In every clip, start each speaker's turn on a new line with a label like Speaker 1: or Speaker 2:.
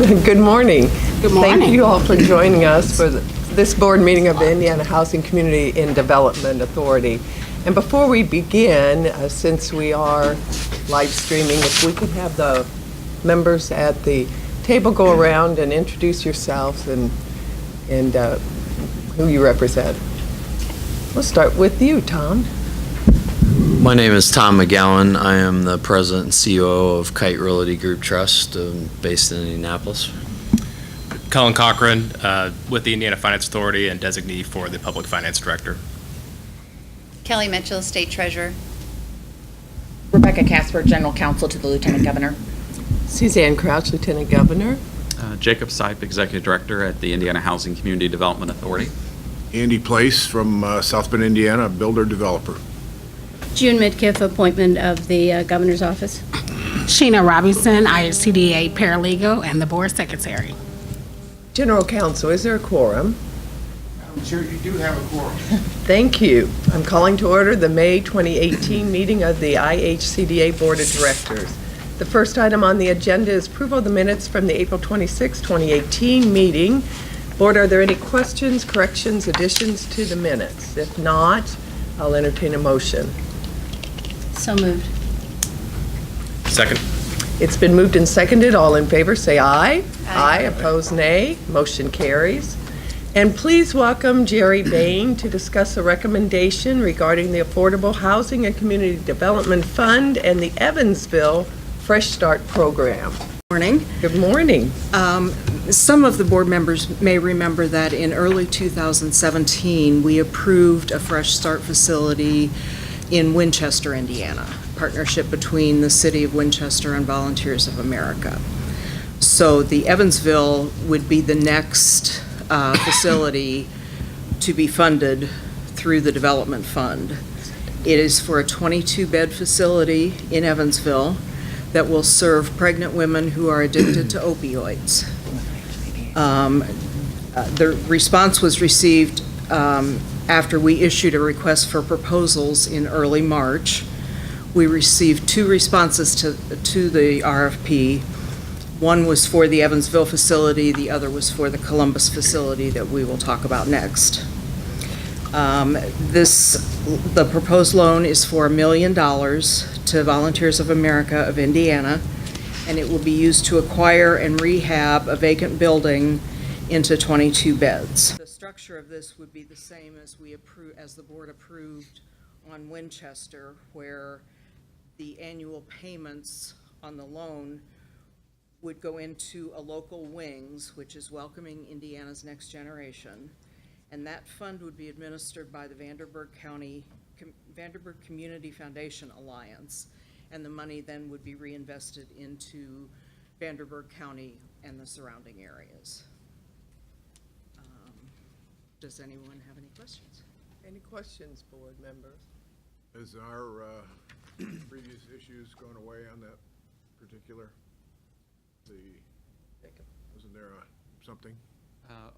Speaker 1: Good morning.
Speaker 2: Good morning.
Speaker 1: Thank you all for joining us for this board meeting of the Indiana Housing Community and Development Authority. And before we begin, since we are live streaming, if we could have the members at the table go around and introduce yourselves and who you represent. We'll start with you, Tom.
Speaker 3: My name is Tom McGowan. I am the president and CEO of Kite Realty Group Trust, based in Indianapolis.
Speaker 4: Colin Cochran, with the Indiana Finance Authority and designee for the Public Finance Director.
Speaker 5: Kelly Mitchell, State Treasurer.
Speaker 2: Rebecca Casper, General Counsel to the Lieutenant Governor.
Speaker 1: Suzanne Crouch, Lieutenant Governor.
Speaker 6: Jacob Sipe, Executive Director at the Indiana Housing Community Development Authority.
Speaker 7: Andy Place from South Bend, Indiana, builder developer.
Speaker 8: June Midkiff, appointment of the Governor's Office.
Speaker 2: Sheena Robinson, IHCDA Paralegal and the Board Secretary.
Speaker 1: General Counsel, is there a quorum?
Speaker 7: I'm sure you do have a quorum.
Speaker 1: Thank you. I'm calling to order the May 2018 meeting of the IHCDA Board of Directors. The first item on the agenda is approval of the minutes from the April 26, 2018 meeting. Board, are there any questions, corrections, additions to the minutes? If not, I'll entertain a motion.
Speaker 8: So moved.
Speaker 4: Second.
Speaker 1: It's been moved and seconded. All in favor, say aye.
Speaker 5: Aye.
Speaker 1: Opposed, nay. Motion carries. And please welcome Jerry Bain to discuss a recommendation regarding the Affordable Housing and Community Development Fund and the Evansville Fresh Start Program.
Speaker 9: Morning.
Speaker 1: Good morning.
Speaker 9: Some of the board members may remember that in early 2017, we approved a Fresh Start facility in Winchester, Indiana, partnership between the City of Winchester and Volunteers of America. So the Evansville would be the next facility to be funded through the Development Fund. It is for a 22-bed facility in Evansville that will serve pregnant women who are addicted to opioids. The response was received after we issued a request for proposals in early March. We received 2 responses to the RFP. One was for the Evansville facility, the other was for the Columbus facility that we will talk about next. The proposed loan is for $1 million to Volunteers of America of Indiana, and it will be used to acquire and rehab a vacant building into 22 beds. The structure of this would be the same as the board approved on Winchester, where the annual payments on the loan would go into a local wings, which is Welcoming Indiana's Next Generation, and that fund would be administered by the Vanderburgh Community Foundation Alliance, and the money then would be reinvested into Vanderburgh County and the surrounding areas. Does anyone have any questions?
Speaker 1: Any questions, board members?
Speaker 7: Has our previous issues gone away on that particular? Wasn't there something?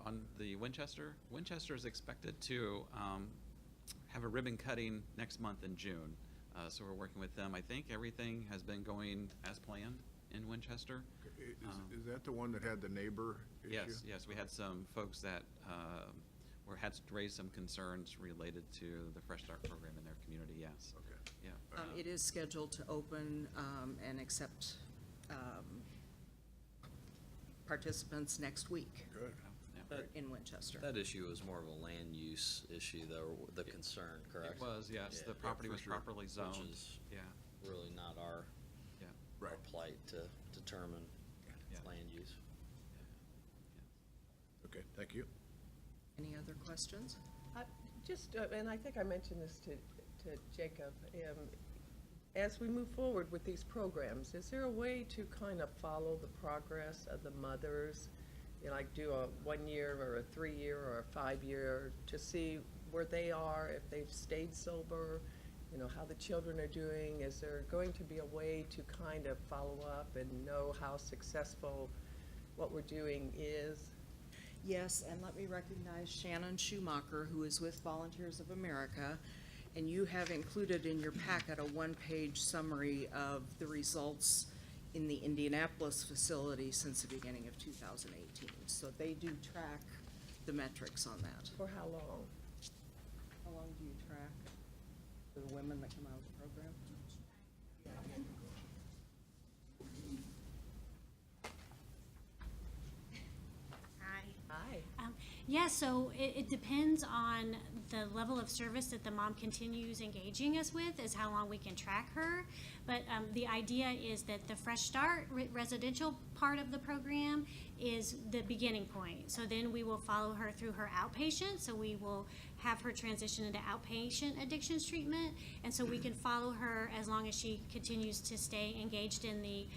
Speaker 6: On the Winchester is expected to have a ribbon cutting next month in June. So we're working with them. I think everything has been going as planned in Winchester.
Speaker 7: Is that the one that had the neighbor issue?
Speaker 6: Yes. We had some folks that had raised some concerns related to the Fresh Start program in their community, yes.
Speaker 7: Okay.
Speaker 6: Yeah.
Speaker 9: It is scheduled to open and accept participants next week.
Speaker 7: Good.
Speaker 9: In Winchester.
Speaker 3: That issue was more of a land use issue, though, the concern, correct?
Speaker 6: It was, yes.
Speaker 3: Yeah,
Speaker 6: the property was
Speaker 7: sure.
Speaker 6: properly zoned.
Speaker 3: Which is really not our plight to determine land use.
Speaker 7: Okay, thank you.
Speaker 9: Any other questions?
Speaker 1: And I think I mentioned this to Jacob, as we move forward with these programs, is there a way to kind of follow the progress of the mothers? Like do a 1 year or a 3 year or a 5 year to see where they are, if they've stayed sober, how the children are doing? Is there going to be a way to kind of follow up and know how successful what we're doing is?
Speaker 9: Yes, and let me recognize Shannon Schumacher, who is with Volunteers of America, and you have included in your packet a one-page summary of the results in the Indianapolis facility since the beginning of 2018. So they do track the metrics on that.
Speaker 1: For how long?
Speaker 9: How long do you track the women that come out of the program?
Speaker 1: Hi.
Speaker 10: Yeah, so it depends on the level of service that the mom continues engaging us with, is how long we can track her. But the idea is that the Fresh Start residential part of the program is the beginning point. So then we will follow her through her outpatient, so we will have her transition into outpatient addictions treatment. And so we can follow her as long as she continues to stay engaged in the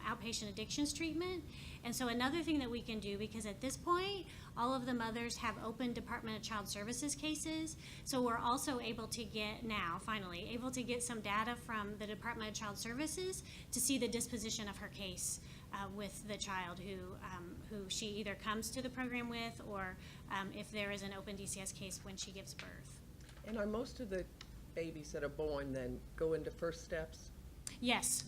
Speaker 10: outpatient addictions treatment. And so another thing that we can do, because at this point, all of the mothers have open Department of Child Services cases, so we're also able to get now, finally, able to get some data from the Department of Child Services to see the disposition of her case with the child who she either comes to the program with, or if there is an open DCS case when she gives birth.
Speaker 1: And are most of the babies that are born then go into First Steps?
Speaker 10: Yes,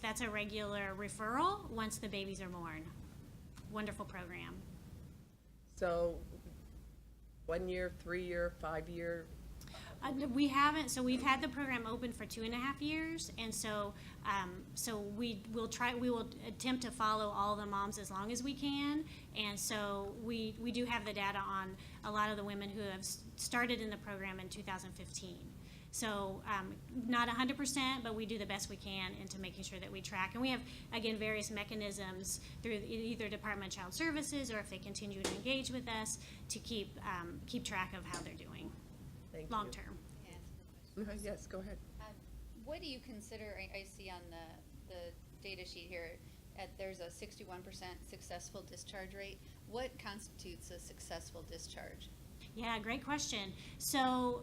Speaker 10: that's a regular referral once the babies are born. Wonderful program.
Speaker 1: So 1 year, 3 year, 5 year?
Speaker 10: We haven't, so we've had the program open for 2.5 years, and so we will attempt to follow all the moms as long as we can. And so we do have the data on a lot of the women who have started in the program in 2015. So not 100%, but we do the best we can into making sure that we track. And we have, again, various mechanisms through either Department of Child Services, or if they continue to engage with us, to keep track of how they're doing
Speaker 1: Thank you.
Speaker 10: long term.
Speaker 1: Yes, go ahead.
Speaker 5: What do you consider, I see on the data sheet here, there's a 61% successful discharge rate. What constitutes a successful discharge?
Speaker 10: Yeah, great question. So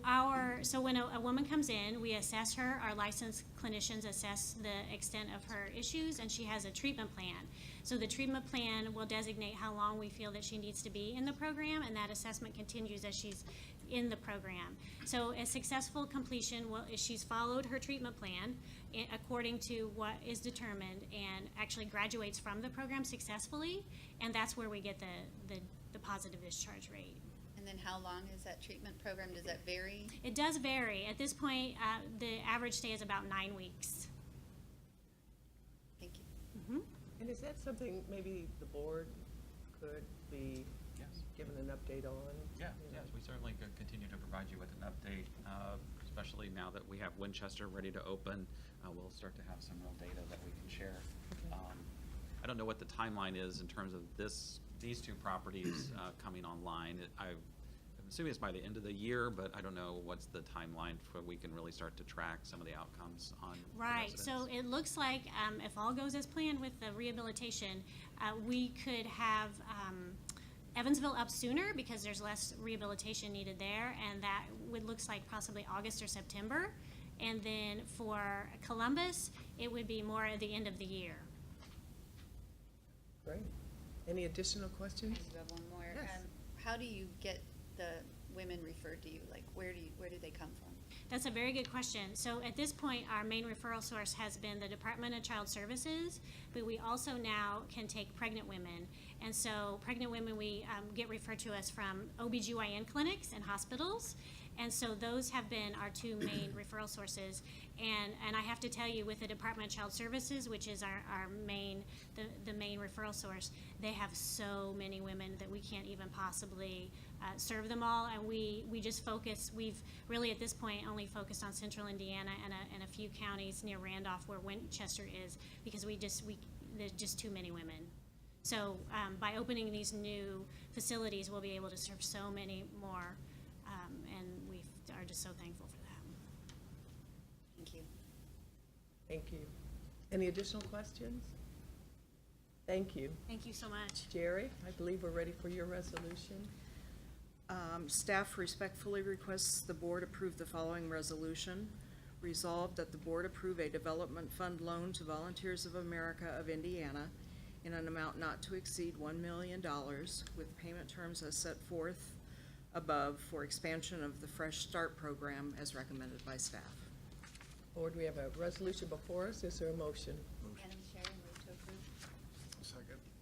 Speaker 10: when a woman comes in, we assess her, our licensed clinicians assess the extent of her issues, and she has a treatment plan. So the treatment plan will designate how long we feel that she needs to be in the program, and that assessment continues as she's in the program. So a successful completion is she's followed her treatment plan according to what is determined, and actually graduates from the program successfully, and that's where we get the positive discharge rate.
Speaker 5: And then how long is that treatment program? Does that vary?
Speaker 10: It does vary. At this point, the average stay is about 9 weeks.
Speaker 5: Thank you.
Speaker 10: Mm-hmm.
Speaker 1: And is that something maybe the board could be
Speaker 6: Yes.
Speaker 1: given an update on?
Speaker 6: Yes, we certainly could continue to provide you with an update, especially now that we have Winchester ready to open. We'll start to have some real data that we can share. I don't know what the timeline is in terms of these two properties coming online. I'm assuming it's by the end of the year, but I don't know what's the timeline for we can really start to track some of the outcomes on the
Speaker 10: Right,
Speaker 6: residents.
Speaker 10: so it looks like if all goes as planned with the rehabilitation, we could have Evansville up sooner because there's less rehabilitation needed there, and that looks like possibly August or September. And then for Columbus, it would be more at the end of the year.
Speaker 1: Great. Any additional questions?
Speaker 5: I do have one more.
Speaker 1: Yes.
Speaker 5: How do you get the women referred to you? Like, where do they come from?
Speaker 10: That's a very good question. So at this point, our main referral source has been the Department of Child Services, but we also now can take pregnant women. And so pregnant women, we get referred to us from OBGYN clinics and hospitals. And so those have been our two main referral sources. And I have to tell you, with the Department of Child Services, which is our main, the main referral source, they have so many women that we can't even possibly serve them all. And we just focus, we've really at this point only focused on central Indiana and a few counties near Randolph where Winchester is, because there's just too many women. So by opening these new facilities, we'll be able to serve so many more, and we are just so thankful for that.
Speaker 5: Thank you.
Speaker 1: Thank you. Any additional questions? Thank you.
Speaker 10: Thank you so much.
Speaker 1: Jerry, I believe we're ready for your resolution.
Speaker 9: Staff respectfully requests the board approve the following resolution. Resolved that the board approve a development fund loan to Volunteers of America of Indiana in an amount not to exceed $1 million with payment terms as set forth above for expansion of the Fresh Start program as recommended by staff.
Speaker 1: Board, we have a resolution before us. Is there a motion?
Speaker 5: Madam Chair, I move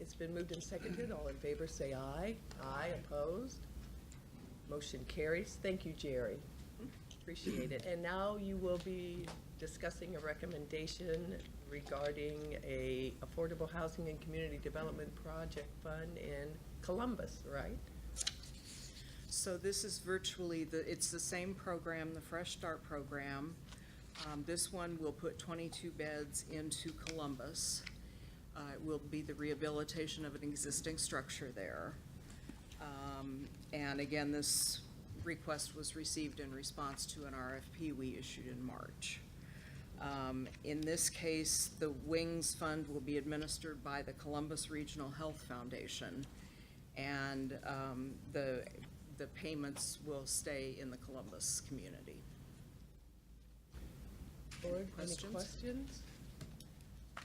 Speaker 1: It's been moved and seconded. All in favor, say aye. Aye, opposed? Motion carries. Thank you, Jerry. Appreciate it. And now you will be discussing a recommendation regarding a Affordable Housing and Community Development Project Fund in Columbus, right?
Speaker 9: So this is virtually, it's the same program, the Fresh Start program. This one will put 22 beds into Columbus. It will be the rehabilitation of an existing structure there. And again, this request was received in response to an RFP we issued in March. In this case, the Wings Fund will be administered by the Columbus Regional Health Foundation, and the payments will stay in the Columbus community.
Speaker 1: Board, any
Speaker 9: Questions?
Speaker 1: questions?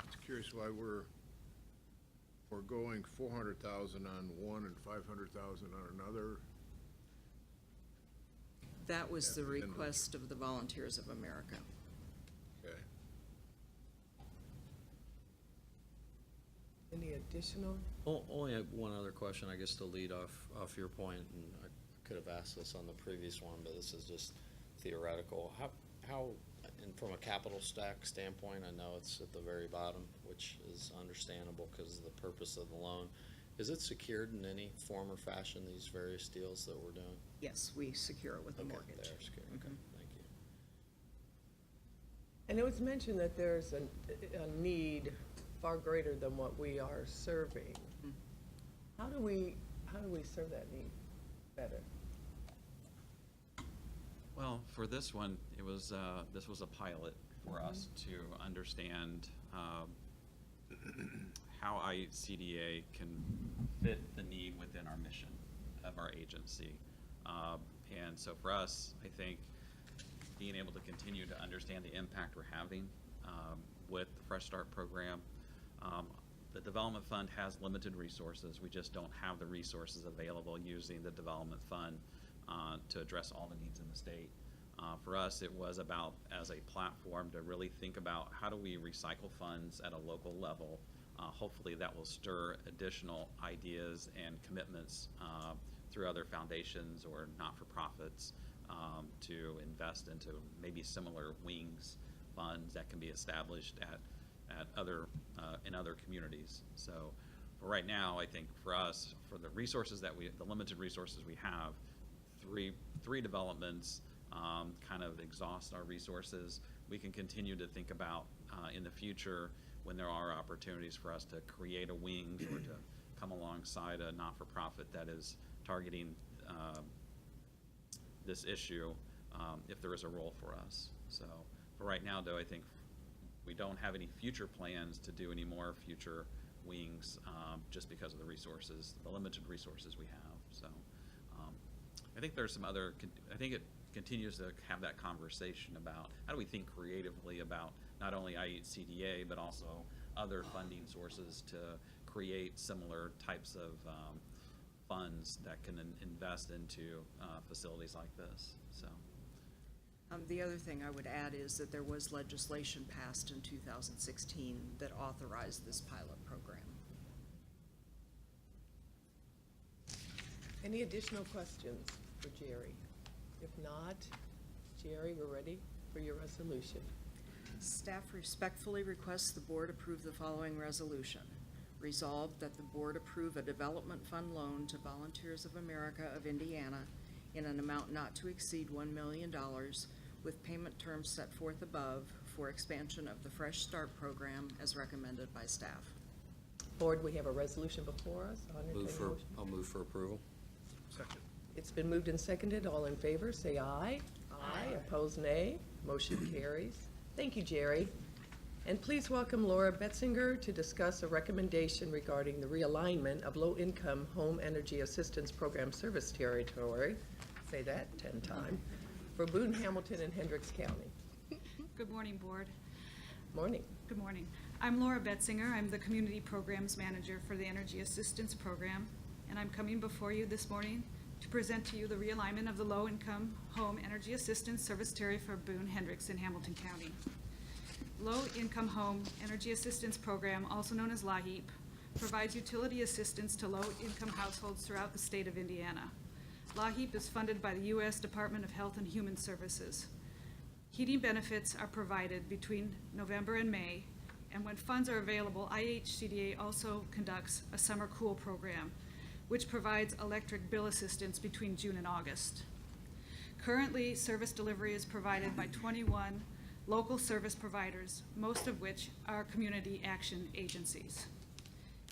Speaker 7: Just curious why we're foregoing 400,000 on one and 500,000 on another.
Speaker 9: That was the
Speaker 7: Yeah, and the-
Speaker 9: request of the Volunteers of America.
Speaker 7: Okay.
Speaker 1: Any additional?
Speaker 3: Only have one other question, I guess, to lead off your point, and I could have asked this on the previous one, but this is just theoretical. How, and from a capital stack standpoint, I know it's at the very bottom, which is understandable because of the purpose of the loan. Is it secured in any form or fashion, these various deals that we're doing?
Speaker 9: Yes, we secure it with a
Speaker 3: Okay,
Speaker 9: mortgage.
Speaker 3: they are secured. Okay, thank you.
Speaker 1: And it was mentioned that there's a need far greater than what we are serving.
Speaker 9: Mhm.
Speaker 1: How do we serve that need better?
Speaker 6: Well, for this one, it was, this was a pilot for us to understand how IHCDA can fit the need within our mission of our agency. And so for us, I think being able to continue to understand the impact we're having with the Fresh Start program. The Development Fund has limited resources. We just don't have the resources available using the Development Fund to address all the needs in the state. For us, it was about, as a platform, to really think about how do we recycle funds at a local level. Hopefully that will stir additional ideas and commitments through other foundations or not-for-profits to invest into maybe similar wings funds that can be established at other in other communities. So for right now, I think for us, for the resources that the limited resources we have, three developments kind of exhaust our resources. We can continue to think about in the future when there are opportunities for us to create a wings or to come alongside a not-for-profit that is targeting this issue, if there is a role for us. So for right now, though, I think we don't have any future plans to do any more future wings just because of the resources, the limited resources we have. So I think there's some other, I think it continues to have that conversation about how do we think creatively about not only IHCDA, but also other funding sources to create similar types of funds that can invest into facilities like this. So.
Speaker 9: The other thing I would add is that there was legislation passed in 2016 that authorized this pilot program.
Speaker 1: Any additional questions for Jerry? If not, Jerry, we're ready for your resolution.
Speaker 9: Staff respectfully requests the board approve the following resolution. Resolved that the board approve a development fund loan to Volunteers of America of Indiana in an amount not to exceed $1 million with payment terms set forth above for expansion of the Fresh Start program as recommended by staff.
Speaker 1: Board, we have a resolution before us. I'll entertain a motion.
Speaker 3: I'll move for approval.
Speaker 7: Second.
Speaker 1: It's been moved and seconded. All in favor, say aye. Aye. Opposed, nay. Motion carries. Thank you, Jerry. And please welcome Laura Betzinger to discuss a recommendation regarding the realignment of low-income home energy assistance program service territory, say that 10 times, for Boone, Hamilton, and Hendricks County.
Speaker 11: Good morning, Board.
Speaker 1: Morning.
Speaker 11: Good morning. I'm Laura Betzinger. I'm the Community Programs Manager for the Energy Assistance Program, and I'm coming before you this morning to present to you the realignment of the low-income home energy assistance service territory for Boone, Hendricks, and Hamilton County. Low-income home energy assistance program, also known as LIHEAP, provides utility assistance to low-income households throughout the state of Indiana. LAHEAP is funded by the U.S. Department of Health and Human Services. Heating benefits are provided between November and May, and when funds are available, IHCDA also conducts a summer cool program, which provides electric bill assistance between June and August. Currently, service delivery is provided by 21 local service providers, most of which are community action agencies.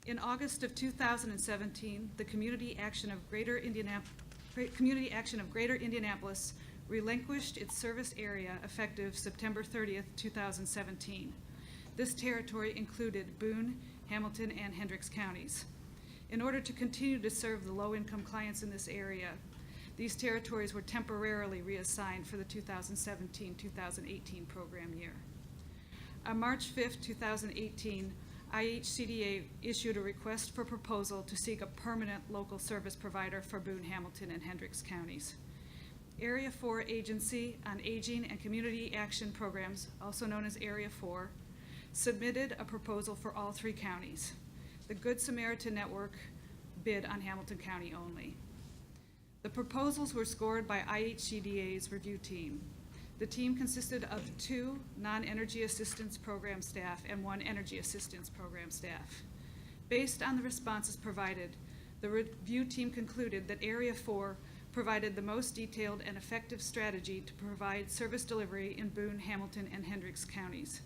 Speaker 11: In August of 2017, the Community Action of Greater Indianapolis relinquished its service area effective September 30th, 2017. This territory included Boone, Hamilton, and Hendricks counties. In order to continue to serve the low-income clients in this area, these territories were temporarily reassigned for the 2017-2018 program year. On March 5th, 2018, IHCDA issued a request for proposal to seek a permanent local service provider for Boone, Hamilton, and Hendricks counties. Area 4 Agency on Aging and Community Action Programs, also known as Area 4, submitted a proposal for all 3 counties. The Good Samaritan Network bid on Hamilton County only. The proposals were scored by IHCDA's review team. The team consisted of 2 non-energy assistance program staff and 1 energy assistance program staff. Based on the responses provided, the review team concluded that Area 4 provided the most detailed and effective strategy to provide service delivery in Boone, Hamilton, and Hendricks counties.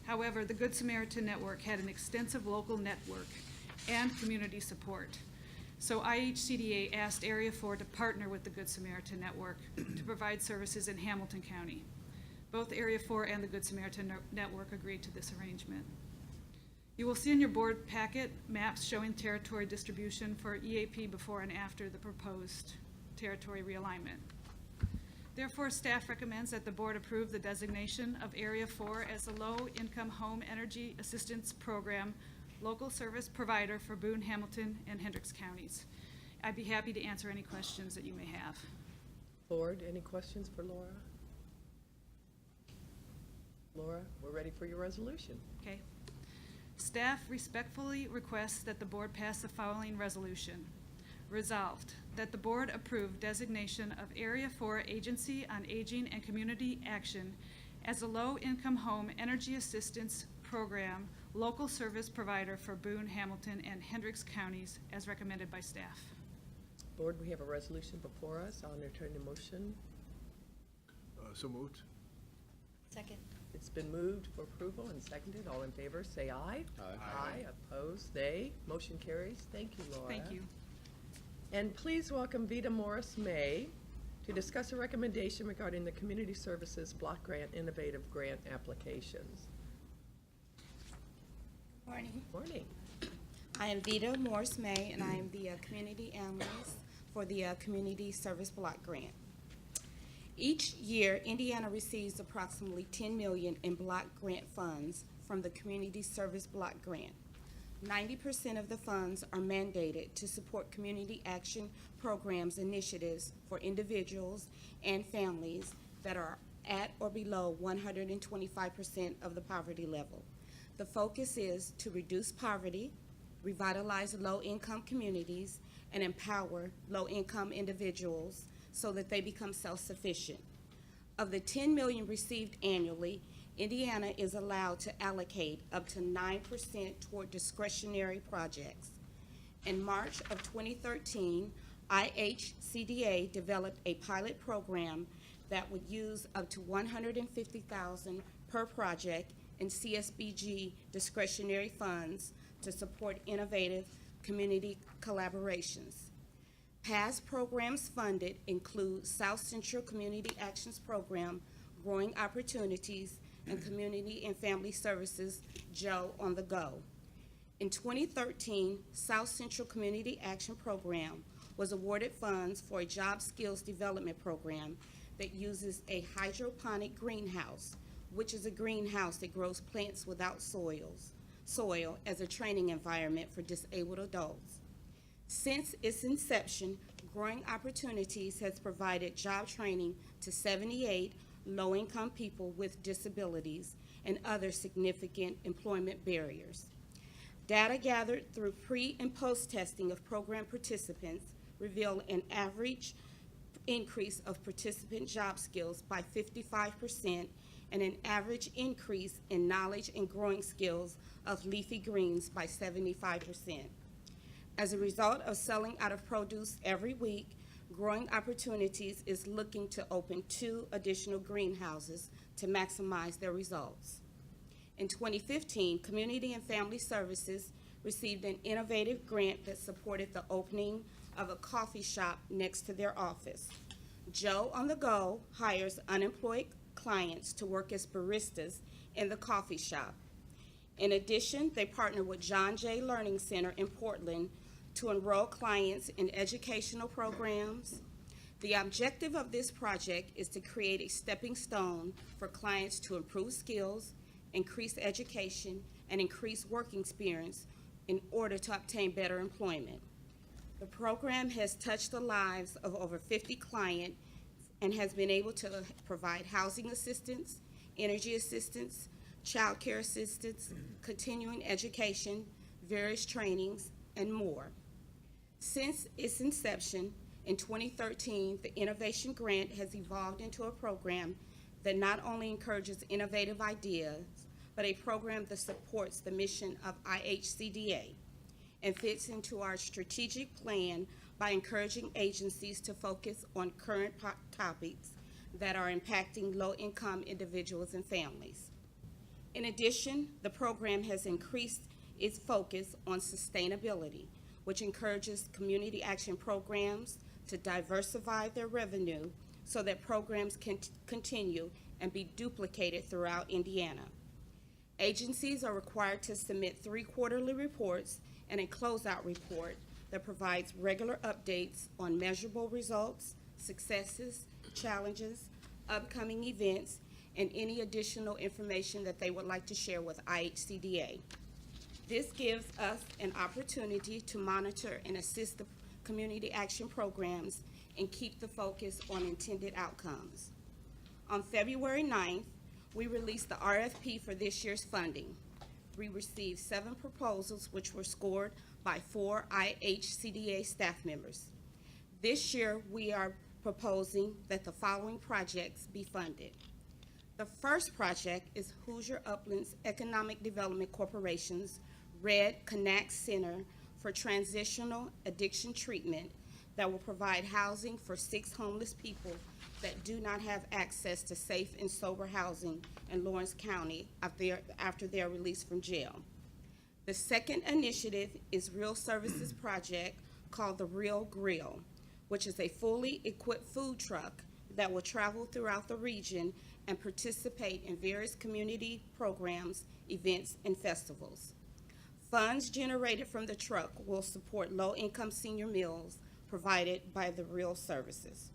Speaker 11: However, the Good Samaritan Network had an extensive local network and community support. So IHCDA asked Area 4 to partner with the Good Samaritan Network to provide services in Hamilton County. Both Area 4 and the Good Samaritan Network agreed to this arrangement. You will see in your board packet maps showing territory distribution for EAP before and after the proposed territory realignment. Therefore, staff recommends that the board approve the designation of Area 4 as a low-income home energy assistance program local service provider for Boone, Hamilton, and Hendricks counties. I'd be happy to answer any questions that you may have.
Speaker 1: Board, any questions for Laura? Laura, we're ready for your resolution.
Speaker 11: Okay. Staff respectfully requests that the board pass the following resolution. Resolved, that the board approve designation of Area 4 Agency on Aging and Community Action as a low-income home energy assistance program local service provider for Boone, Hamilton, and Hendricks counties as recommended by staff.
Speaker 1: Board, we have a resolution before us. I'll entertain a motion.
Speaker 7: So moved.
Speaker 5: Second.
Speaker 1: It's been moved for approval and seconded. All in favor, say aye.
Speaker 3: Aye.
Speaker 1: Aye. Opposed, nay. Motion carries. Thank you, Laura.
Speaker 11: Thank you.
Speaker 1: And please welcome Vita Morris-May to discuss a recommendation regarding the Community Services Block Grant Innovative Grant applications.
Speaker 12: Morning.
Speaker 1: Morning.
Speaker 12: I am Vita Morris-May, and I am the Community Analyst for the Community Service Block Grant. Each year, Indiana receives approximately $10 million in block grant funds from the Community Service Block Grant. 90% of the funds are mandated to support community action programs initiatives for individuals and families that are at or below 125% of the poverty level. The focus is to reduce poverty, revitalize low-income communities, and empower low-income individuals so that they become self-sufficient. Of the $10 million received annually, Indiana is allowed to allocate up to 9% toward discretionary projects. In March of 2013, IHCDA developed a pilot program that would use up to $150,000 per project in CSBG discretionary funds to support innovative community collaborations. Past programs funded include South Central Community Actions Program, Growing Opportunities, and Community and Family Services, Joe on the Go. In 2013, South Central Community Action Program was awarded funds for a job skills development program that uses a hydroponic greenhouse, which is a greenhouse that grows plants without soil as a training environment for disabled adults. Since its inception, Growing Opportunities has provided job training to 78 low-income people with disabilities and other significant employment barriers. Data gathered through pre- and post-testing of program participants reveal an average increase of participant job skills by 55% and an average increase in knowledge and growing skills of leafy greens by 75%. As a result of selling out of produce every week, Growing Opportunities is looking to open 2 additional greenhouses to maximize their results. In 2015, Community and Family Services received an innovative grant that supported the opening of a coffee shop next to their office. Joe on the Go hires unemployed clients to work as baristas in the coffee shop. In addition, they partner with John Jay Learning Center in Portland to enroll clients in educational programs. The objective of this project is to create a stepping stone for clients to improve skills, increase education, and increase work experience in order to obtain better employment. The program has touched the lives of over 50 clients and has been able to provide housing assistance, energy assistance, child care assistance, continuing education, various trainings, and more. Since its inception in 2013, the Innovation Grant has evolved into a program that not only encourages innovative ideas, but a program that supports the mission of IHCDA and fits into our strategic plan by encouraging agencies to focus on current topics that are impacting low-income individuals and families. In addition, the program has increased its focus on sustainability, which encourages community action programs to diversify their revenue so that programs can continue and be duplicated throughout Indiana. Agencies are required to submit 3 quarterly reports and a closeout report that provides regular updates on measurable results, successes, challenges, upcoming events, and any additional information that they would like to share with IHCDA. This gives us an opportunity to monitor and assist the community action programs and keep the focus on intended outcomes. On February 9th, we released the RFP for this year's funding. We received 7 proposals which were scored by 4 IHCDA staff members. This year, we are proposing that the following projects be funded. The first project is Hoosier Uplands Economic Development Corporation's Red Connect Center for Transitional Addiction Treatment that will provide housing for 6 homeless people that do not have access to safe and sober housing in Lawrence County after they are released from jail. The second initiative is Real Services project called the Real Grill, which is a fully equipped food truck that will travel throughout the region and participate in various community programs, events, and festivals. Funds generated from the truck will support low-income senior meals provided by the Real Services.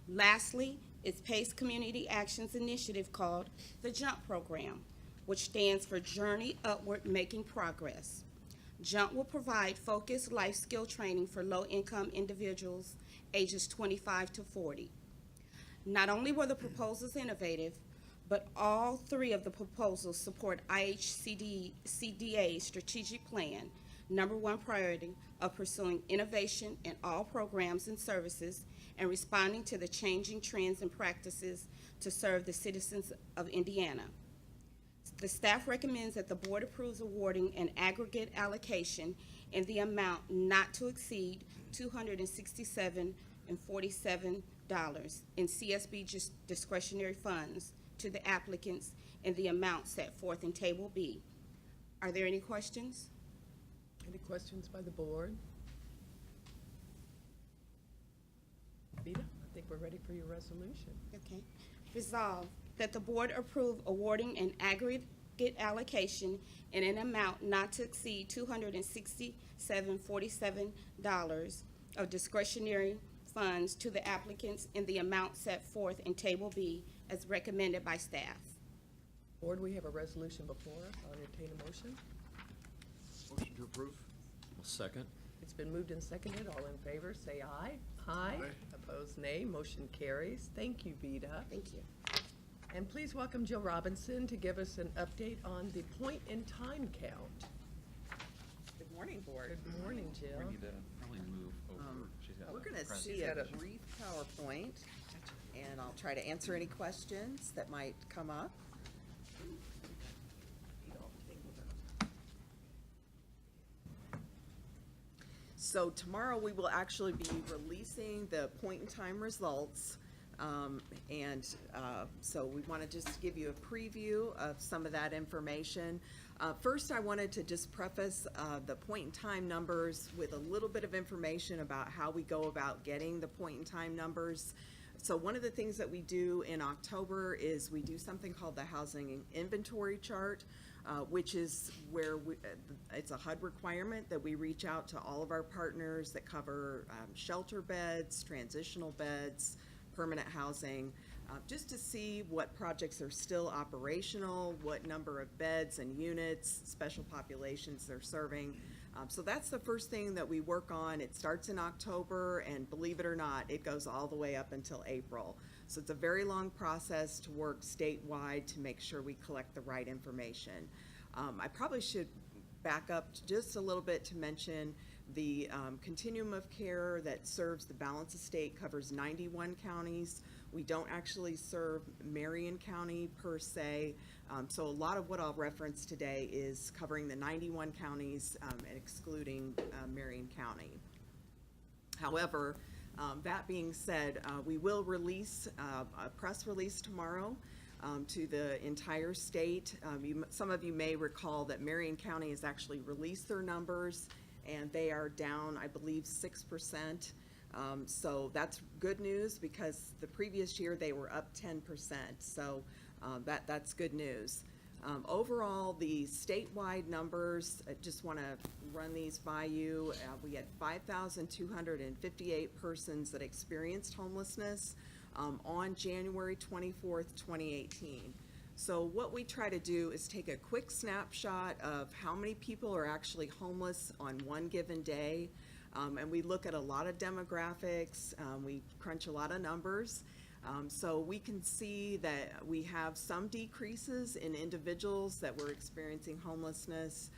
Speaker 12: Lastly, is PACE Community Actions initiative called the JUMP program, which stands for Journey Upward Making Progress. JUMP will provide focused life skill training for low-income individuals ages 25 to 40. Not only were the proposals innovative, but all 3 of the proposals support IHCDA's strategic plan, #1 priority of pursuing innovation in all programs and services and responding to the changing trends and practices to serve the citizens of Indiana. The staff recommends that the board approves awarding an aggregate allocation in the amount not to exceed $267.47 in CSB discretionary funds to the applicants in the amount set forth in Table B. Are there any questions?
Speaker 1: Any questions by the board? Vita, I think we're ready for your resolution.
Speaker 12: Okay. Resolved that the board approve awarding an aggregate allocation in an amount not to exceed $267.47 of discretionary funds to the applicants in the amount set forth in Table B as recommended by staff.
Speaker 1: Board, we have a resolution before us. I'll entertain a motion.
Speaker 7: Motion to approve?
Speaker 3: Second.
Speaker 1: It's been moved and seconded. All in favor, say aye. Aye. Opposed, nay. Motion carries. Thank you, Vita.
Speaker 12: Thank you.
Speaker 1: And please welcome Jill Robinson to give us an update on the point-in-time count.
Speaker 13: morning, Board.
Speaker 1: Good morning, Jill.
Speaker 6: We need to probably move over. She's got
Speaker 13: We're
Speaker 6: a
Speaker 13: going to
Speaker 6: present-
Speaker 13: see a brief PowerPoint, and I'll try to answer any questions that might come up. So tomorrow, we will actually be releasing the point-in-time results. So we want to just give you a preview of some of that information. First, I wanted to just preface the point-in-time numbers with a little bit of information about how we go about getting the point-in-time numbers. So one of the things that we do in October is we do something called the Housing Inventory Chart, which is where it's a HUD requirement that we reach out to all of our partners that cover shelter beds, transitional beds, permanent housing, just to see what projects are still operational, what number of beds and units, special populations they're serving. So that's the first thing that we work on. It starts in October, and believe it or not, it goes all the way up until April. So it's a very long process to work statewide to make sure we collect the right information. I probably should back up just a little bit to mention the continuum of care that serves the balance of state covers 91 counties. We don't actually serve Marion County per se. So a lot of what I'll reference today is covering the 91 counties and excluding Marion County. However, that being said, we will release a press release tomorrow to the entire state. Some of you may recall that Marion County has actually released their numbers, and they are down, I believe, 6%. So that's good news because the previous year they were up 10%. So that's good news. Overall, the statewide numbers, I just want to run these by you. We had 5,258 persons that experienced homelessness on January 24th, 2018. So what we try to do is take a quick snapshot of how many people are actually homeless on one given day. And we look at a lot of demographics, we crunch a lot of numbers. So we can see that we have some decreases in individuals that were experiencing homelessness.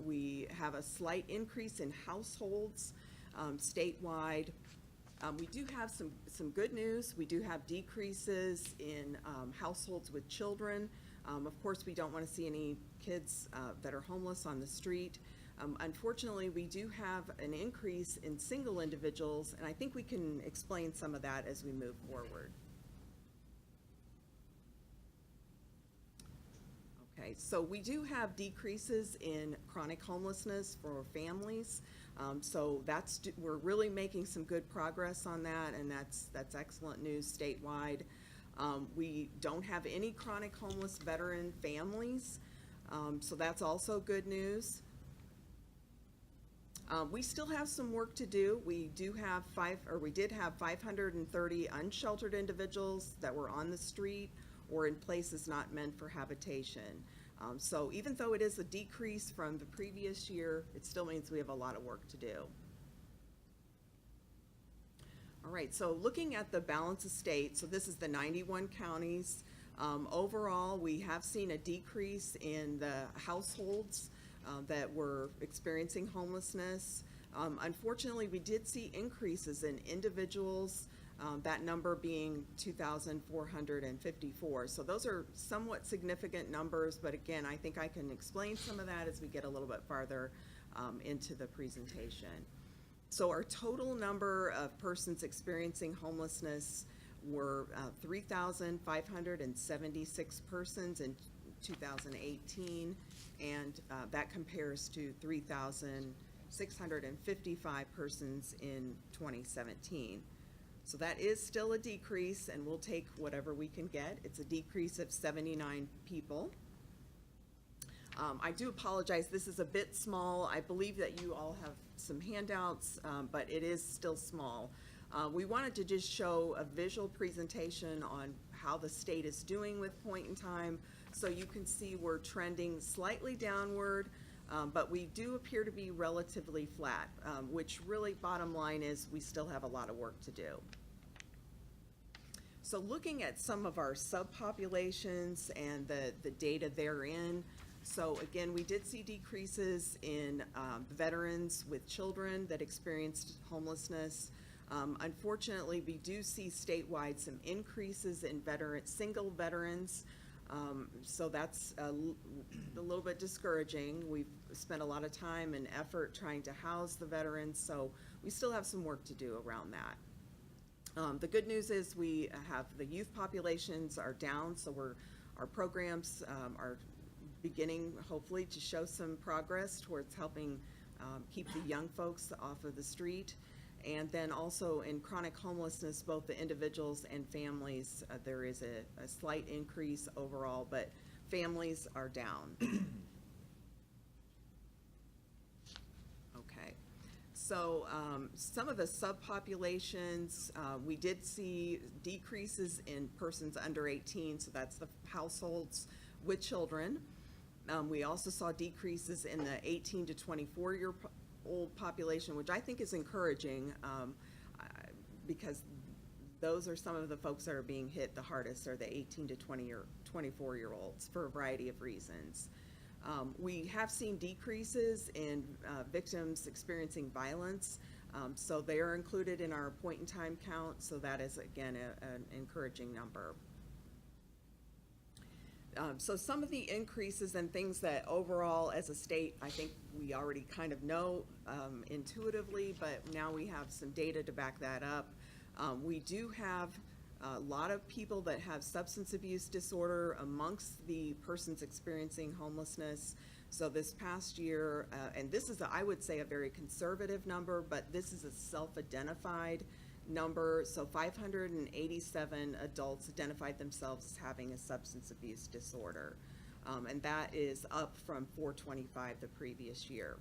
Speaker 13: We have a slight increase in households statewide. We do have some good news. We do have decreases in households with children. Of course, we don't want to see any kids that are homeless on the street. Unfortunately, we do have an increase in single individuals, and I think we can explain some of that as we move forward. Okay, so we do have decreases in chronic homelessness for families. So we're really making some good progress on that, and that's excellent news statewide. We don't have any chronic homeless veteran families, so that's also good news. We still have some work to do. We did have 530 unsheltered individuals that were on the street or in places not meant for habitation. So even though it is a decrease from the previous year, it still means we have a lot of work to do. All right, so looking at the balance of state, so this is the 91 counties. Overall, we have seen a decrease in the households that were experiencing homelessness. Unfortunately, we did see increases in individuals, that number being 2,454. So those are somewhat significant numbers, but again, I think I can explain some of that as we get a little bit farther into the presentation. So our total number of persons experiencing homelessness were 3,576 persons in 2018, and that compares to 3,655 persons in 2017. So that is still a decrease, and we'll take whatever we can get. It's a decrease of 79 people. I do apologize, this is a bit small. I believe that you all have some handouts, but it is still small. We wanted to just show a visual presentation on how the state is doing with point in time, so you can see we're trending slightly downward, but we do appear to be relatively flat, which really bottom line is we still have a lot of work to do. So looking at some of our subpopulations and the data therein, So again, we did see decreases in veterans with children that experienced homelessness. Unfortunately, we do see statewide some increases in single veterans. So that's a little bit discouraging. We've spent a lot of time and effort trying to house the veterans, so we still have some work to do around that. The good news is we have the youth populations are down, so our programs are beginning hopefully to show some progress towards helping keep the young folks off of the street. And then also in chronic homelessness, both the individuals and families, there is a slight increase overall, but families are down. Okay, so some of the subpopulations, we did see decreases in persons under 18, so that's the households with children. We also saw decreases in the 18 to 24-year-old population, which I think is encouraging because those are some of the folks that are being hit the hardest, are the 18 to 24-year-olds for a variety of reasons. We have seen decreases in victims experiencing violence, so they are included in our point-in-time count, so that is, again, an encouraging number. So some of the increases and things that overall as a state, I think we already kind of know intuitively, but now we have some data to back that up. We do have a lot of people that have substance abuse disorder amongst the persons experiencing homelessness. So this past year, and this is, I would say, a very conservative number, but this is a self-identified number. So 587 adults identified themselves as having a substance abuse disorder. And that is up from 425 the previous year.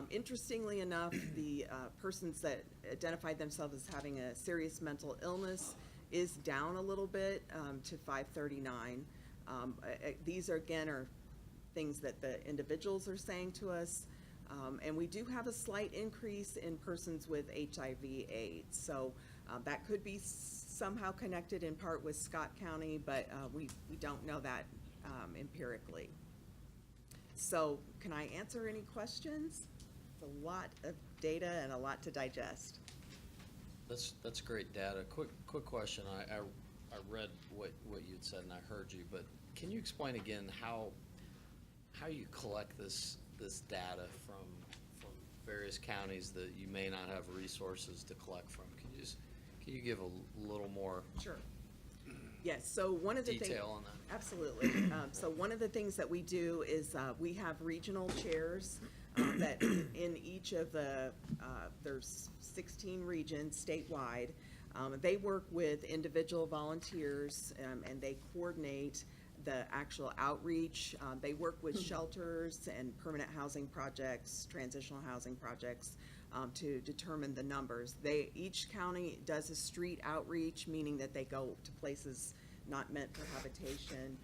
Speaker 13: Interestingly enough, the persons that identified themselves as having a serious mental illness is down a little bit to 539. These are, again, are things that the individuals are saying to us. And we do have a slight increase in persons with HIV/AIDS. So that could be somehow connected in part with Scott County, but we don't know that empirically. So can I answer any questions? It's a lot of data and a lot to digest.
Speaker 3: That's great data. Quick question. I read what you'd said and I heard you, but can you explain again how you collect this data from various counties that you may not have resources to collect from? Can you give a little more?
Speaker 13: Sure. Yes, so one of the things.
Speaker 3: Detail on that.
Speaker 13: Absolutely. So one of the things that we do is we have regional chairs that in each of the, there's 16 regions statewide. They work with individual volunteers and they coordinate the actual outreach. They work with shelters and permanent housing projects, transitional housing projects, to determine the numbers. Each county does a street outreach, meaning that they go to places not meant for habitation.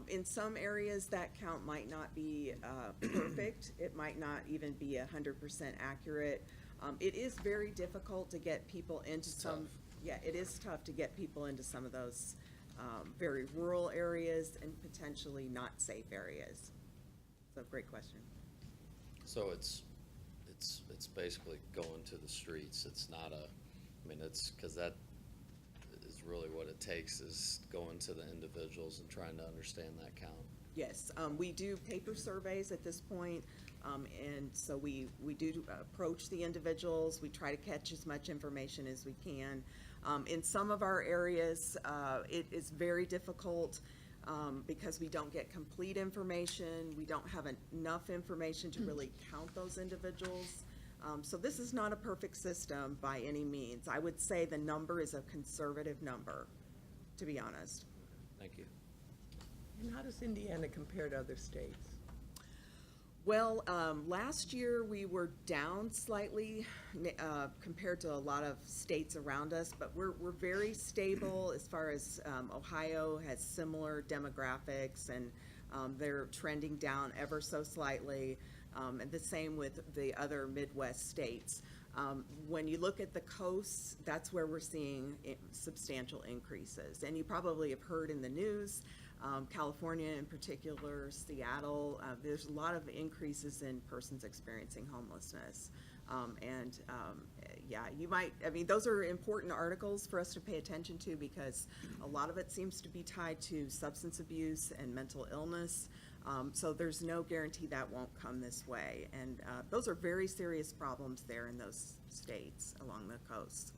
Speaker 13: In some areas, that count might not be perfect. It might not even be 100% accurate. It is very difficult to get people into yeah, it is tough to get people into some of those very rural areas and potentially not safe areas. So great question.
Speaker 3: So it's basically going to the streets. It's not it's because that is really what it takes, is going to the individuals and trying to understand that count.
Speaker 13: Yes, we do paper surveys at this point, and so we do approach the individuals. We try to catch as much information as we can. In some of our areas, it is very difficult because we don't get complete information. We don't have enough information to really count those individuals. So this is not a perfect system by any means. I would say the number is a conservative number, to be honest.
Speaker 3: Thank you.
Speaker 1: And how does Indiana compare to other states?
Speaker 13: Well, last year we were down slightly compared to a lot of states around us, but we're very stable as far as Ohio has similar demographics, and they're trending down ever so slightly, and the same with the other Midwest states. When you look at the coasts, that's where we're seeing substantial increases. And you probably have heard in the news California in particular, Seattle, there's a lot of increases in persons experiencing homelessness. Yeah, you might, I mean, those are important articles for us to pay attention to because a lot of it seems to be tied to substance abuse and mental illness. So there's no guarantee that won't come this way. And those are very serious problems there in those states along the coast.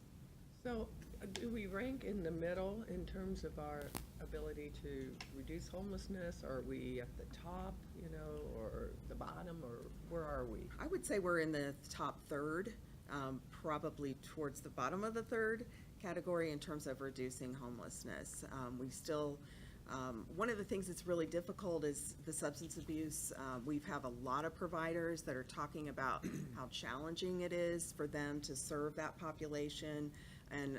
Speaker 1: So do we rank in the middle in terms of our ability to reduce homelessness? Are we at the top, you know, or the bottom, or where are we?
Speaker 13: I would say we're in the top third, probably towards the bottom of the third category in terms of reducing homelessness. We still, one of the things that's really difficult is the substance abuse. We have a lot of providers that are talking about how challenging it is for them to serve that population. And,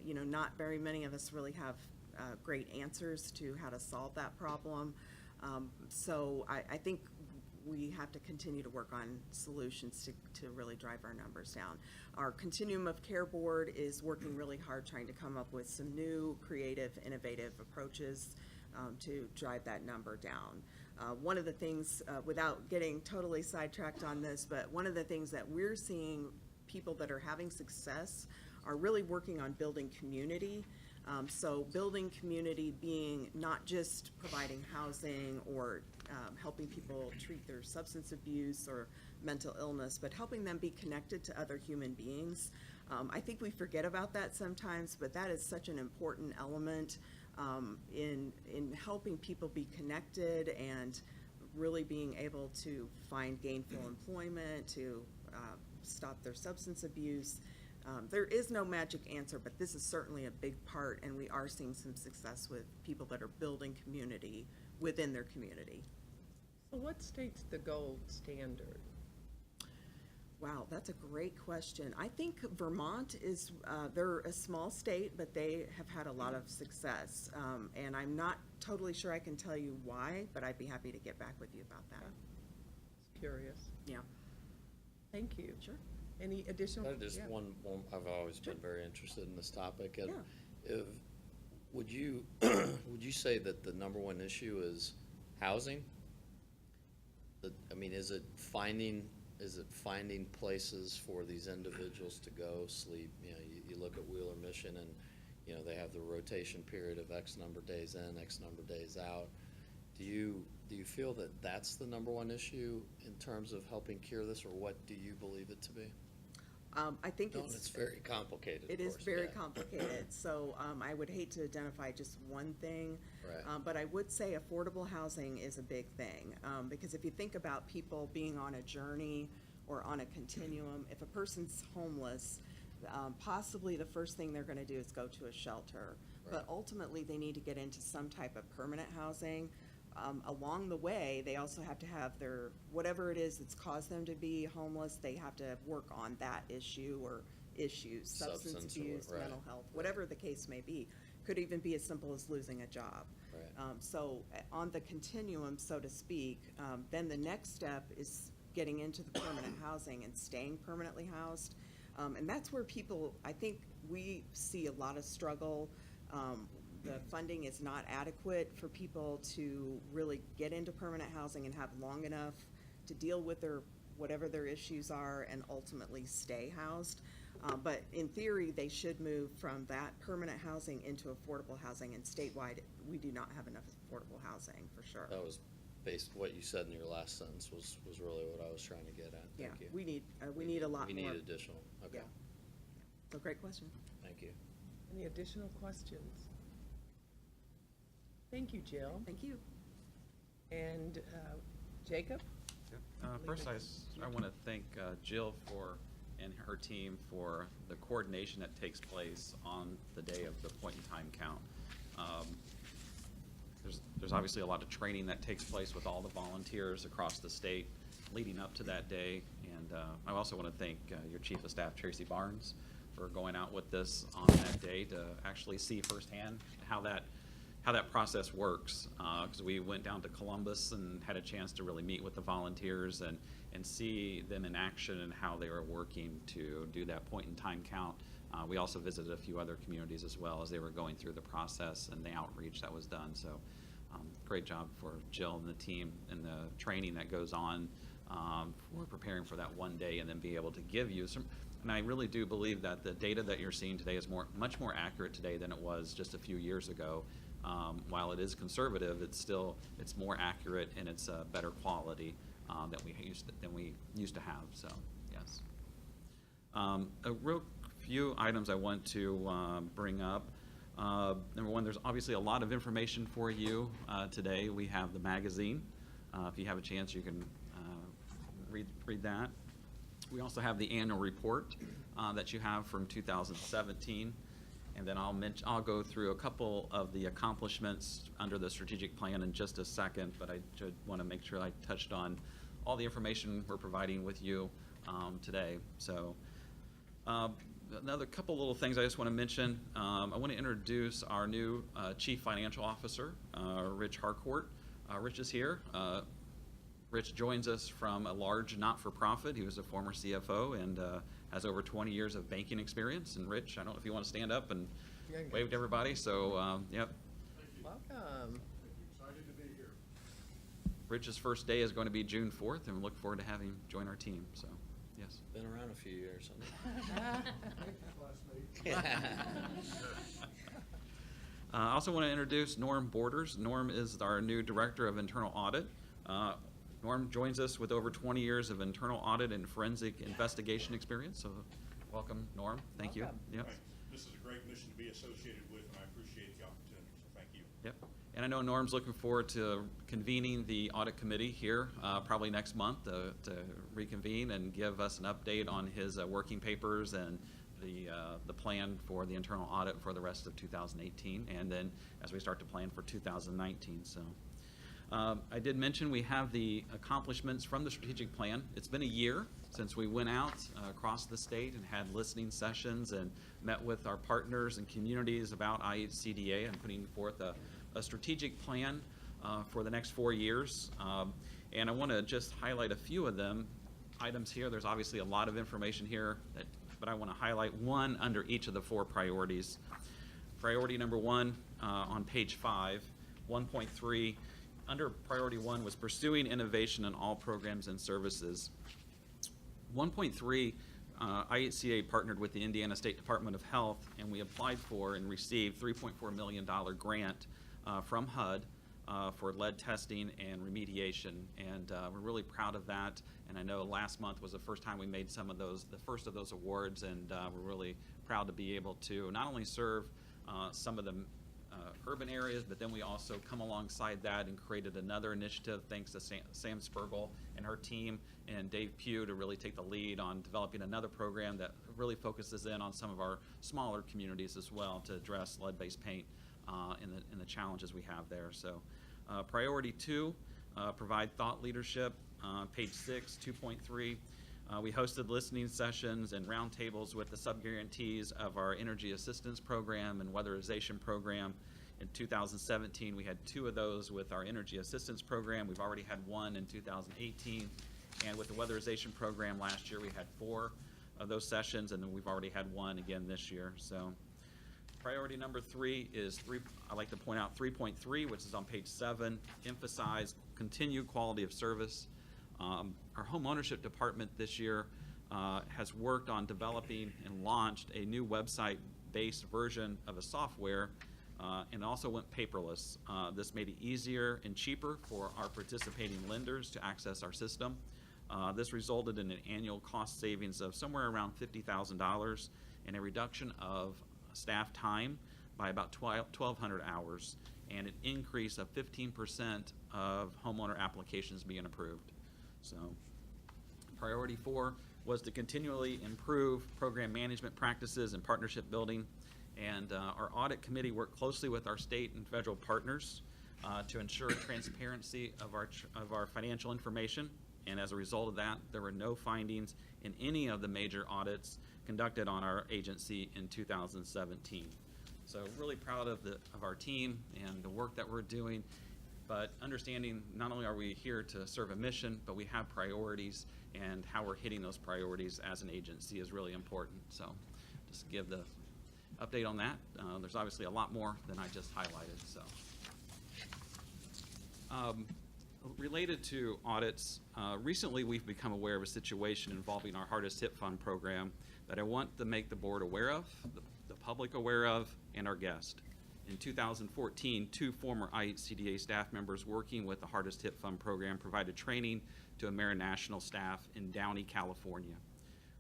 Speaker 13: you know, not very many of us really have great answers to how to solve that problem. So I think we have to continue to work on solutions to really drive our numbers down. Our Continuum of Care Board is working really hard trying to come up with some new, creative, innovative approaches to drive that number down. One of the things, without getting totally sidetracked on this, but one of the things that we're seeing people that are having success are really working on building community. So building community being not just providing housing or helping people treat their substance abuse or mental illness, but helping them be connected to other human beings. I think we forget about that sometimes, but that is such an important element in helping people be connected and really being able to find gainful employment, to stop their substance abuse. There is no magic answer, but this is certainly a big part, and we are seeing some success with people that are building community within their community.
Speaker 1: So what state's the gold standard?
Speaker 13: Wow, that's a great question. I think Vermont is, they're a small state, but they have had a lot of success. And I'm not totally sure I can tell you why, but I'd be happy to get back with you about that.
Speaker 1: Just curious.
Speaker 13: Yeah.
Speaker 1: Thank you.
Speaker 13: Sure.
Speaker 1: Any additional?
Speaker 3: Just
Speaker 1: Yeah.
Speaker 3: one, I've always been very interested in this topic. And
Speaker 13: Yeah.
Speaker 3: would you say that the number one issue is housing? I mean, is it finding places for these individuals to go sleep? You know, you look at Wheeler Mission and, you know, they have the rotation period of X number of days in, X number of days out. Do you feel that that's the number one issue in terms of helping cure this, or what do you believe it to be?
Speaker 13: I think
Speaker 3: It's very complicated.
Speaker 13: It is very complicated, so I would hate to identify just one thing.
Speaker 3: Right.
Speaker 13: But I would say affordable housing is a big thing, because if you think about people being on a journey or on a continuum, if a person's homeless, possibly the first thing they're gonna do is go to a shelter.
Speaker 3: Right.
Speaker 13: But ultimately, they need to get into some type of permanent housing. Along the way, they also have to have their, whatever it is that's caused them to be homeless, they have to work on that issue or issues, substance abuse,
Speaker 3: right.
Speaker 13: mental health, whatever the case may be. Could even be as simple as losing a job.
Speaker 3: Right.
Speaker 13: So on the continuum, so to speak, then the next step is getting into the permanent housing and staying permanently housed. And that's where people, I think we see a lot of struggle. The funding is not adequate for people to really get into permanent housing and have long enough to deal with whatever their issues are and ultimately stay housed. But in theory, they should move from that permanent housing into affordable housing, and statewide, we do not have enough affordable housing, for sure.
Speaker 3: That was what you said in your last sentence was really what I was trying to get at. Thank you.
Speaker 13: We need a lot more.
Speaker 3: We need additional, okay.
Speaker 13: Yeah. So great question.
Speaker 3: Thank you.
Speaker 1: Any additional questions? Thank you, Jill.
Speaker 13: Thank you.
Speaker 1: And Jacob?
Speaker 6: First, I want to thank Jill and her team for the coordination that takes place on the day of the point-in-time count. There's obviously a lot of training that takes place with all the volunteers across the state leading up to that day. And I also want to thank your Chief of Staff, Tracy Barnes, for going out with this on that day to actually see firsthand how that process works, because we went down to Columbus and had a chance to really meet with the volunteers and see them in action and how they were working to do that point-in-time count. We also visited a few other communities as well as they were going through the process and the outreach that was done. So Great job for Jill and the team and the training that goes on for preparing for that one day and then be able to give you some. And I really do believe that the data that you're seeing today is much more accurate today than it was just a few years ago. While it is conservative, it's more accurate and it's better quality than we used to have. So yes. A real few items I want to bring up. Number one, there's obviously a lot of information for you today. We have the magazine. If you have a chance, you can read that. We also have the annual report that you have from 2017. And then I'll go through a couple of the accomplishments under the strategic plan in just a second, but I should want to make sure I touched on all the information we're providing with you today. So another couple little things I just want to mention. I want to introduce our new Chief Financial Officer, Rich Harcourt. Rich is here. Rich joins us from a large not-for-profit. He was a former CFO and has over 20 years of banking experience. And Rich, I don't know if you want to stand up and wave to everybody. So, yep.
Speaker 1: Welcome.
Speaker 7: Excited to be here.
Speaker 6: Rich's first day is going to be June 4th, and we look forward to having him join our team. So, yes.
Speaker 3: Been around a few years.
Speaker 6: I also want to introduce Norm Borders. Norm is our new Director of Internal Audit. Norm joins us with over 20 years of internal audit and forensic investigation experience. So welcome, Norm. Thank you. Yep.
Speaker 14: Right. This is a great mission to be associated with, and I appreciate the opportunity, so thank you.
Speaker 6: Yep. And I know Norm's looking forward to convening the audit committee here probably next month to reconvene and give us an update on his working papers and the plan for the internal audit for the rest of 2018, and then as we start to plan for 2019. So. I did mention we have the accomplishments from the strategic plan. It's been a year since we went out across the state and had listening sessions and met with our partners and communities about IHCDA and putting forth a strategic plan for the next 4 years. And I want to just highlight a few of them items here. There's obviously a lot of information here, but I want to highlight one under each of the 4 priorities. Priority number 1 on page 5, 1.3. Under priority 1 was pursuing innovation in all programs and services. 1.3, IHCDA partnered with the Indiana State Department of Health, and we applied for and received $3.4 million grant from HUD for lead testing and remediation, and we're really proud of that. And I know last month was the first time we made the first of those awards, and we're really proud to be able to not only serve some of the urban areas, but then we also come alongside that and created another initiative thanks to Sam Spurgel and her team and Dave Pugh to really take the lead on developing another program that really focuses in on some of our smaller communities as well to address lead-based paint and the challenges we have there. So priority 2, provide thought leadership. Page 6, 2.3. We hosted listening sessions and roundtables with the sub-guarantees of our energy assistance program and weatherization program. In 2017, we had 2 of those with our energy assistance program. We've already had 1 in 2018. And with the weatherization program last year, we had 4 of those sessions, and then we've already had 1 again this year. So priority number 3 is I like to point out 3.3, which is on page 7, emphasize continued quality of service. Our home ownership department this year has worked on developing and launched a new website-based version of a software and also went paperless. This made it easier and cheaper for our participating lenders to access our system. This resulted in an annual cost savings of somewhere around $50,000 and a reduction of staff time by about 1,200 hours and an increase of 15% of homeowner applications being approved. So priority 4 was to continually improve program management practices and partnership building. And our audit committee worked closely with our state and federal partners to ensure transparency of our financial information. And as a result of that, there were no findings in any of the major audits conducted on our agency in 2017. So really proud of our team and the work that we're doing. But understanding not only are we here to serve a mission, but we have priorities, and how we're hitting those priorities as an agency is really important. So just give the update on that. There's obviously a lot more than I just highlighted. So Related to audits, recently we've become aware of a situation involving our Hardest Hit Fund program that I want to make the board aware of, the public aware of, and our guest. In 2014, 2 former IHCDA staff members working with the Hardest Hit Fund program provided training to AmeriNational staff in Downey, California.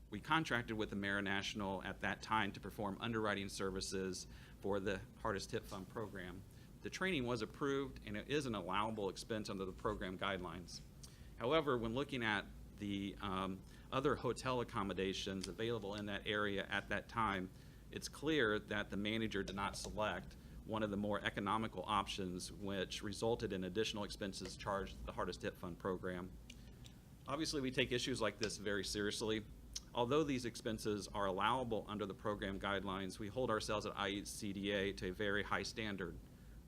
Speaker 6: We contracted with AmeriNational at that time to perform underwriting services for the Hardest Hit Fund program. The training was approved and it is an allowable expense under the program guidelines. However, when looking at the other hotel accommodations available in that area at that time, it's clear that the manager did not select one of the more economical options, which resulted in additional expenses charged to the Hardest Hit Fund program. Obviously, we take issues like this very seriously. Although these expenses are allowable under the program guidelines, we hold ourselves at IHCDA to a very high standard,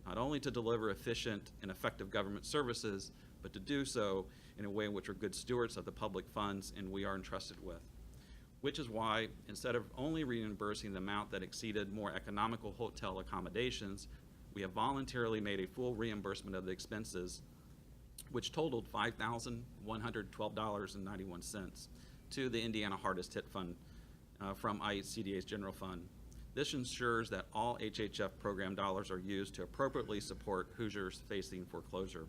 Speaker 6: not only to deliver efficient and effective government services, but to do so in a way in which we're good stewards of the public funds and we are entrusted with. Which is why, instead of only reimbursing the amount that exceeded more economical hotel accommodations, we have voluntarily made a full reimbursement of the expenses, which totaled $5,112.91 to the Indiana Hardest Hit Fund from IHCDA's general fund. This ensures that all HHF program dollars are used to appropriately support Hoosiers facing foreclosure.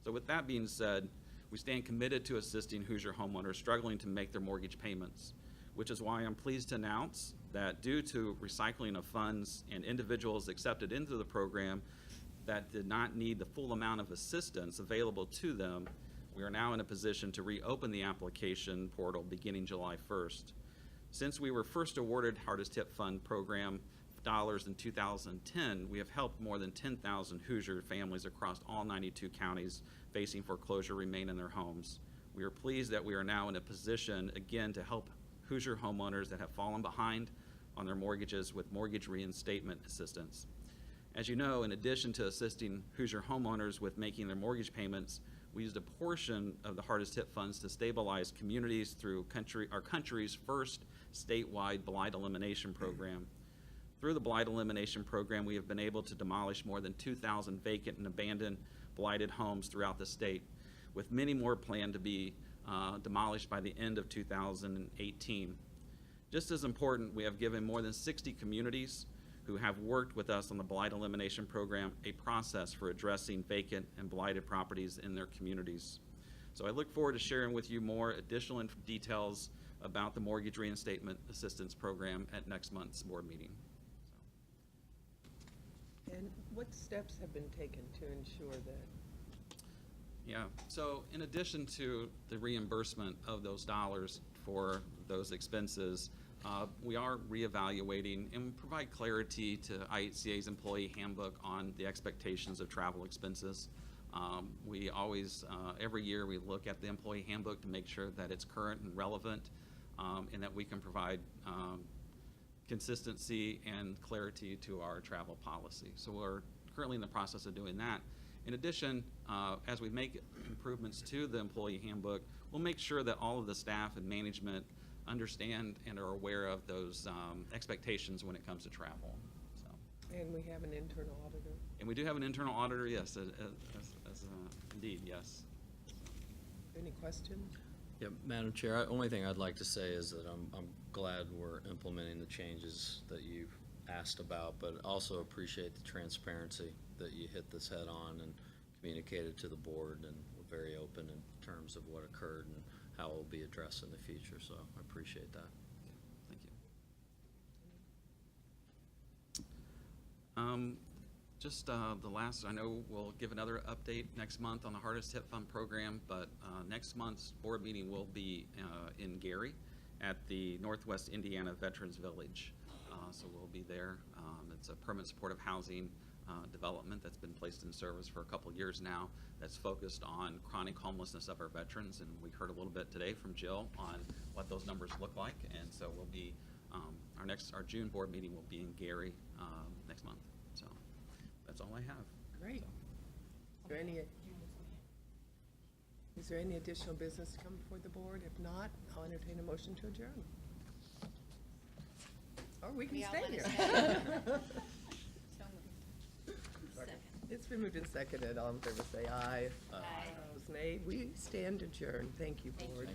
Speaker 6: So with that being said, we stand committed to assisting Hoosier homeowners struggling to make their mortgage payments, which is why I'm pleased to announce that due to recycling of funds and individuals accepted into the program that did not need the full amount of assistance available to them, we are now in a position to reopen the application portal beginning July 1st. Since we were first awarded Hardest Hit Fund program dollars in 2010, we have helped more than 10,000 Hoosier families across all 92 counties facing foreclosure remain in their homes. We are pleased that we are now in a position again to help Hoosier homeowners that have fallen behind on their mortgages with mortgage reinstatement assistance. As you know, in addition to assisting Hoosier homeowners with making their mortgage payments, we used a portion of the Hardest Hit funds to stabilize communities through our country's first statewide blight elimination program. Through the blight elimination program, we have been able to demolish more than 2,000 vacant and abandoned blighted homes throughout the state, with many more planned to be demolished by the end of 2018. Just as important, we have given more than 60 communities who have worked with us on the blight elimination program a process for addressing vacant and blighted properties in their communities. So I look forward to sharing with you more additional details about the mortgage reinstatement assistance program at next month's board meeting.
Speaker 1: And what steps have been taken to ensure that?
Speaker 6: Yeah, so in addition to the reimbursement of those dollars for those expenses, we are reevaluating and provide clarity to IHCA's employee handbook on the expectations of travel expenses. We always, every year we look at the employee handbook to make sure that it's current and relevant and that we can provide consistency and clarity to our travel policy. So we're currently in the process of doing that. In addition, as we make improvements to the employee handbook, we'll make sure that all of the staff and management understand and are aware of those expectations when it comes to travel. So.
Speaker 1: And we have an internal auditor.
Speaker 6: And we do have an internal auditor, yes, indeed, yes.
Speaker 1: Any questions?
Speaker 3: Yeah, Madam Chair, only thing I'd like to say is that I'm glad we're implementing the changes that you've asked about, but also appreciate the transparency that you hit this head on and communicated to the board, and we're very open in terms of what occurred and how it will be addressed in the future, so I appreciate that.
Speaker 6: Thank you. Just the last, I know we'll give another update next month on the Hardest Hit Fund program, but next month's board meeting will be in Gary at the Northwest Indiana Veterans Village. So we'll be there. It's a permanent supportive housing development that's been placed in service for a couple years now that's focused on chronic homelessness of our veterans, and we heard a little bit today from Jill on what those numbers look like, and so we'll be, our June board meeting will be in Gary next month. So that's all I have.
Speaker 1: Great. Is there any additional business to come before the board? If not, I'll entertain a motion to adjourn. Or we can
Speaker 5: We all
Speaker 1: stay
Speaker 5: wanna
Speaker 1: here.
Speaker 5: stay. So moved. Second.
Speaker 1: It's been moved and seconded. All in favor say aye.
Speaker 3: Aye.
Speaker 1: Opposed, nay. We stand adjourned. Thank you, board.